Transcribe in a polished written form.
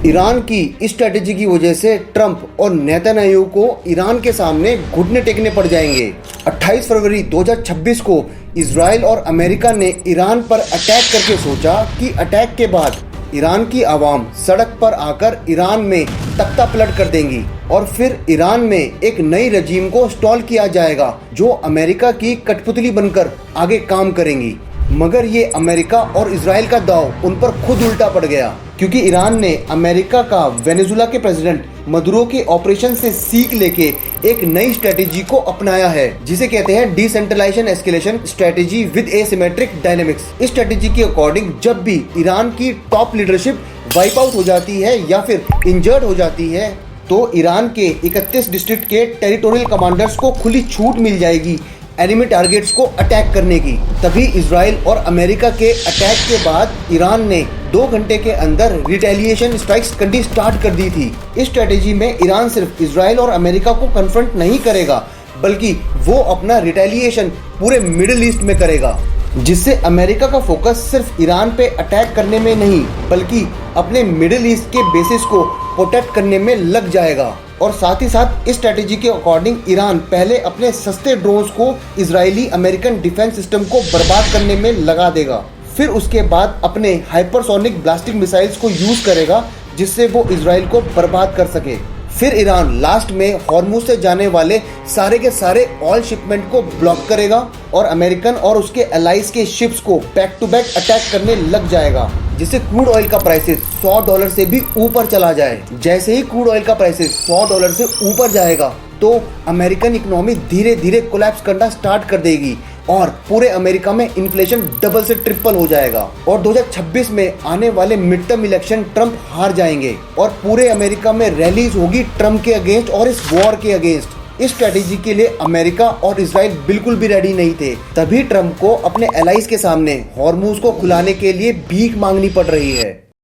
Iran की इस strategy की वजह से ट्रंप और नेतन्याहू को ईरान के सामने घुटने टेकने पड़ जाएंगे। 28 फरवरी 2026 को इजराइल और अमेरिका ने ईरान पर अटैक करके सोचा कि अटैक के बाद ईरान की आवाम सड़क पर आकर ईरान में तख्ता पलट कर देंगी और फिर ईरान में एक नई रजीम को इंस्टॉल किया जाएगा जो अमेरिका की कठपुतली बनकर आगे काम करेंगी। मगर ये अमेरिका और इजराइल का दांव उन पर खुद उल्टा पड़ गया, क्योंकि ईरान ने अमेरिका का वेनेजुला के प्रेसिडेंट मदुरो के ऑपरेशन से सीख लेके एक नई स्ट्रेटेजी को अपनाया है, जिसे कहते हैं decentralization escalation strategy with asymmetric dynamics. इस स्ट्रेटेजी के अकॉर्डिंग जब भी ईरान की टॉप लीडरशिप वाइप आउट हो जाती है या फिर इंजर्ड हो जाती है तो ईरान के 31 डिस्ट्रिक्ट के टेरिटोरियल कमांडर्स को खुली छूट मिल जाएगी एनिमी टारगेट्स को अटैक करने की। तभी इजराइल और अमेरिका के अटैक के बाद ईरान ने 2 घंटे के अंदर रिटेलिएशन स्ट्राइक्स करनी स्टार्ट कर दी थी। इस स्ट्रेटेजी में ईरान सिर्फ इजराइल और अमेरिका को कन्फ्रंट नहीं करेगा, बल्कि वो अपना रिटेलिएशन पूरे मिडिल ईस्ट में करेगा, जिससे अमेरिका का फोकस सिर्फ ईरान पे अटैक करने में नहीं बल्कि अपने मिडिल ईस्ट के बेसिस को प्रोटेक्ट करने में लग जाएगा। और साथ ही साथ इस स्ट्रेटेजी के अकॉर्डिंग ईरान पहले अपने सस्ते ड्रोन्स को इजरायली अमेरिकन डिफेंस सिस्टम को बर्बाद करने में लगा देगा, फिर उसके बाद अपने हाइपरसोनिक ब्लास्टिक मिसाइल्स को यूज करेगा जिससे वो इजराइल को बर्बाद कर सके। फिर ईरान लास्ट में हॉर्मुज से जाने वाले सारे के सारे ऑयल शिपमेंट को ब्लॉक करेगा और अमेरिकन और उसके एलाइज के शिप्स को बैक टू बैक अटैक करने लग जाएगा, जिससे क्रूड ऑयल का प्राइसेस $100 से भी ऊपर चला जाए। जैसे ही क्रूड ऑयल का प्राइसेस $100 से ऊपर जाएगा तो अमेरिकन इकोनॉमी धीरे धीरे कोलैप्स करना स्टार्ट कर देगी और पूरे अमेरिका में इन्फ्लेशन डबल से ट्रिपल हो जाएगा और 2026 में आने वाले मिड टर्म इलेक्शन ट्रंप हार जाएंगे और पूरे अमेरिका में रैलीज होगी ट्रंप के अगेंस्ट और इस वॉर के अगेंस्ट। इस स्ट्रेटेजी के लिए अमेरिका और इजराइल बिल्कुल भी रेडी नहीं थे, तभी ट्रंप को अपने एलाइज के सामने हॉर्मुज को खुलाने के लिए भीख मांगनी पड़ रही है।